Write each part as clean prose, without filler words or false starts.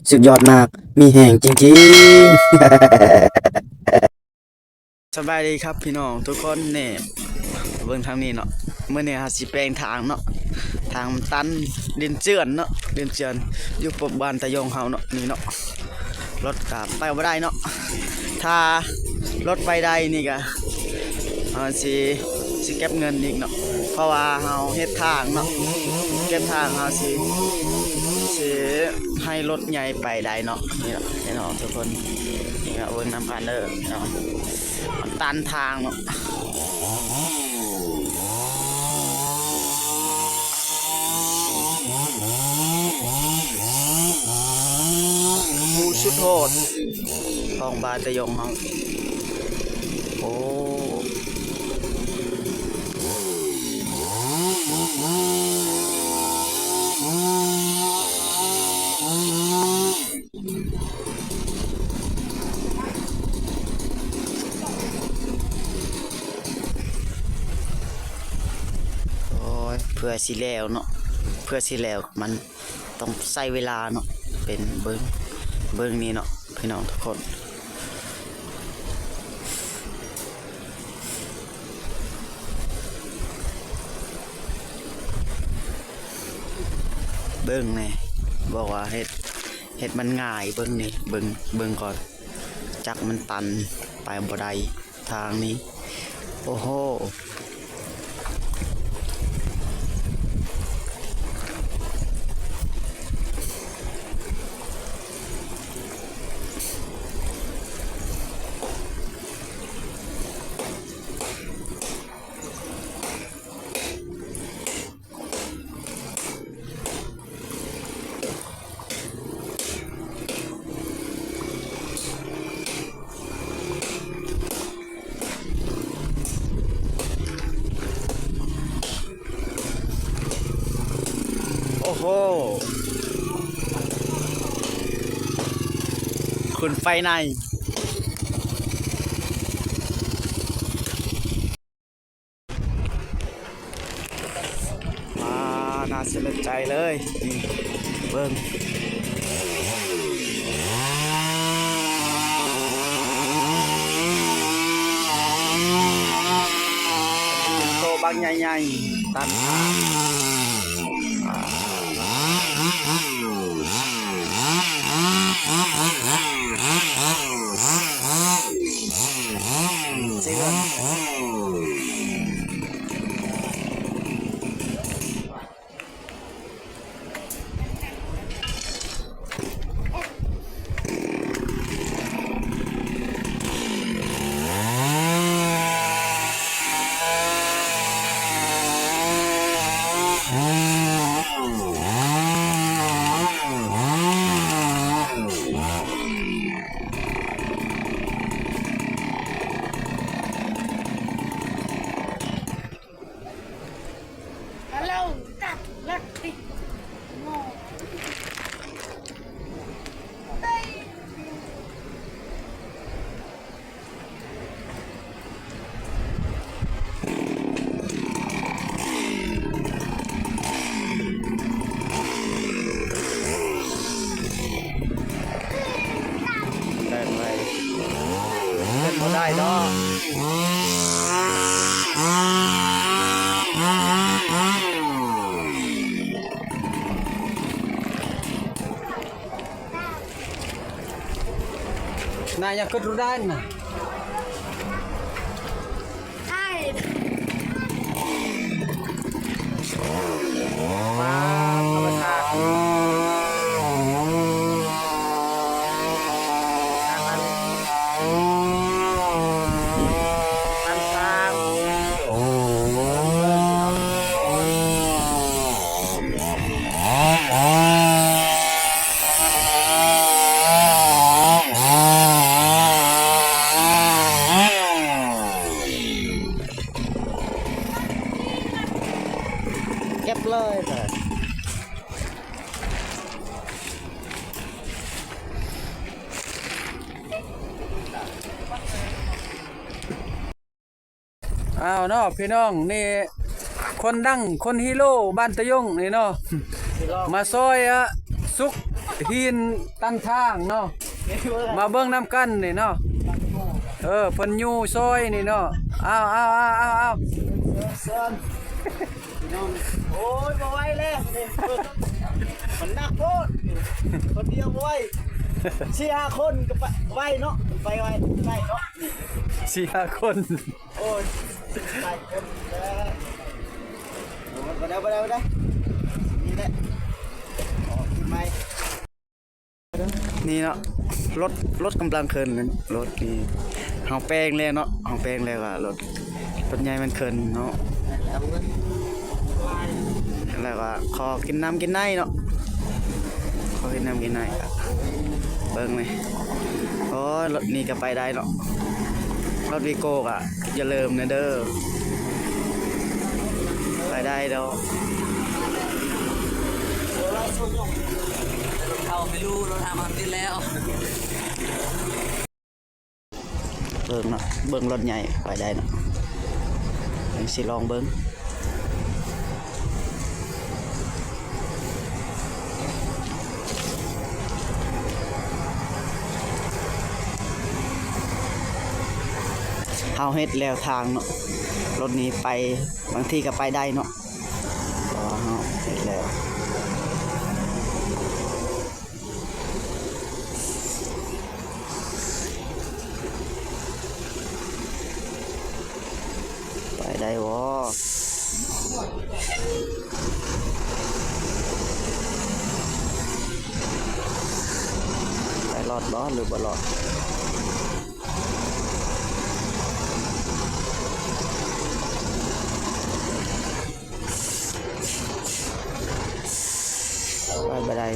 สุดยอดมากมีแห่งจริงๆ สบายดีครับพี่น้องทุกคนเนี่ยเบิ่งทางนี้เนาะเมื่อเนี่ยสิแปลงทางเนาะทางมันตันดินเจือนเนาะดินเจือนอยู่ปบ้านตะยงเฮาเนาะนี่เนาะรถกับไปบ่ได้เนาะถ้ารถไปได้นี่ก็สิเก็บเงินอีกเนาะเพราะว่าเฮาเฮ็ดทางเนาะเก็บทางเฮาสิให้รถใหญ่ไปได้เนาะนี่เนาะพี่น้องทุกคนนี่ก็เบิ่งนำกันเด้อเนาะมันตันทางเนาะผู้ชุดโทษของบาตะยงเฮาโอ้เพื่อสิแล้วเนาะเพื่อสิแล้วมันต้องใช้เวลาเนาะเป็นเบิ่งนี่เนาะพี่น้องทุกคนเบิ่งนี่บอกว่าเฮ็ดมันง่ายเบิ่งนี่เบิ่งก่อนจักมันตันไปบ่ได้ทางนี้โอ้โหโอ้โหคุณไฟในน่าสนใจเลยนี่เบิ่งโตบางใหญ่ๆตัดทางเจือนได้ไหมเป็นบ่ได้เนาะนายอยากขึ้นรู้ได้นะมาธรรมชาติเก็บเลยเถอะอ้าวเนาะพี่น้องนี่คนดังคนฮีโร่บ้านตะยงนี่เนาะมาซอยสุก หินตั้งทางเนาะมาเบิ่งนํกันนี่เนาะเเพิ่นอยู่ซอยนี่เนาะอ้าวโอ้ยบ่ไหวแล้วนี่มันหนักโพดคนเดียวบ่ไหว4-5 คนก็ไหวเนาะไปไหวได้เนาะ 4-5 คน โอ้ยไปคนแล้วบ่ได้นี่แหละออกขึ้นไหมนี่เนาะรถกำลังขึ้นรถนี่เฮาแปลงแล้วเนาะเฮาแปลงแล้วก็รถใหญ่มันขึ้นเนาะแล้วก็ขอกินน้ำกินในเนาะขอกินน้ำกินในเบิ่งนี่โอ้ยรถนี่ก็ไปได้เนาะรถวีโก้ก็อย่าลืมนะเด้อไปได้ดอกเขาไม่รู้เราทำมันติดแล้วเบิ่งเนาะเบิ่งรถใหญ่ไปได้เนาะสิลองเบิ่งเฮาเฮ็ดแล้วทางเนาะรถนี้ไปบางทีก็ไปได้เนาะเฮาเฮ็ดแล้วไปได้บ่ไปรอดบ่หรือบ่รอดไปได้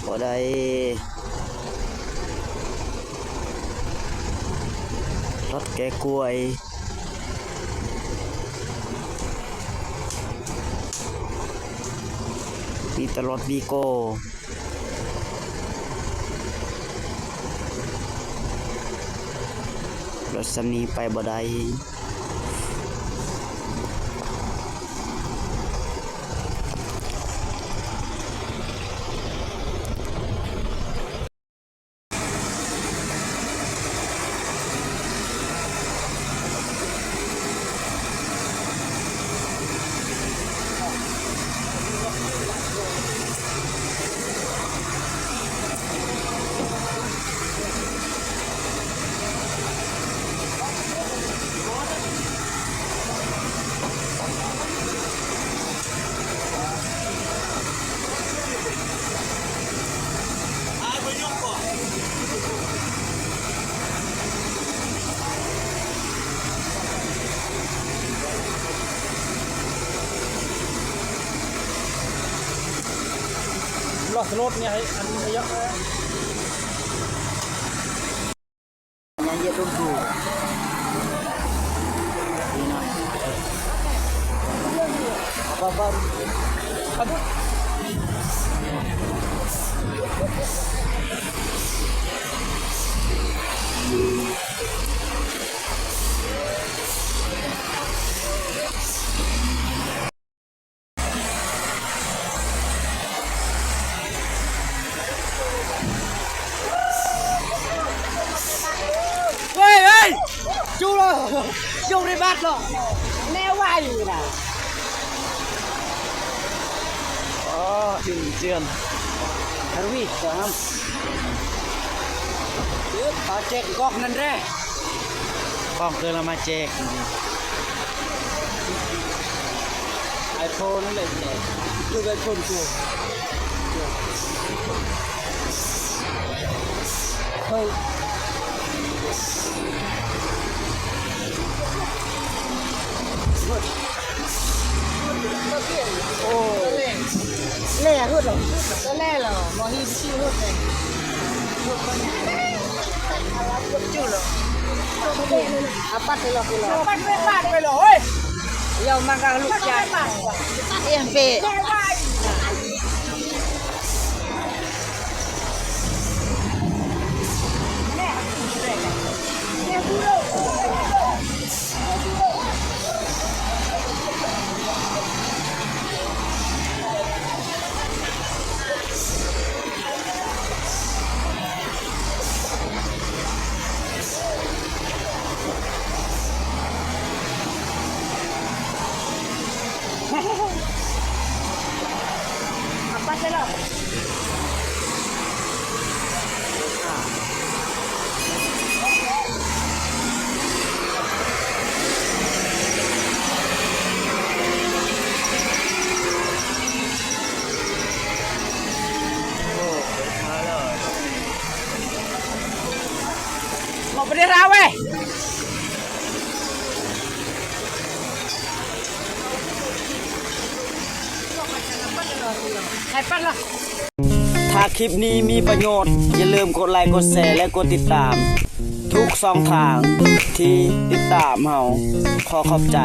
บ่ได้รถแกกล้วยมีแต่รถวีโก้รถสำนีไปบ่ได้รถเนี่ยให้อันนี้เยอะยังเยอะตุ้มถูนี่นะบ้าchú rồi chú đi bắt rồi neo vai gì nè tiền hãy biết không ta check góc nên ra góc từ là mà check iPhone nó lại check từ iPhone của thôi lẻ hơn rồi cái lẻ là mò hi chiêu hơn này chiêu rồi apa sih lo kilo apa kilo yo mangga lu ya em về ไปได้ราเว้ยถ้าคลิปนี้มีประโยชน์อย่าลืมกดไลค์กดแชร์และกดติดตามทุกช่องทางที่ติดตามเฮาขอขอบใจ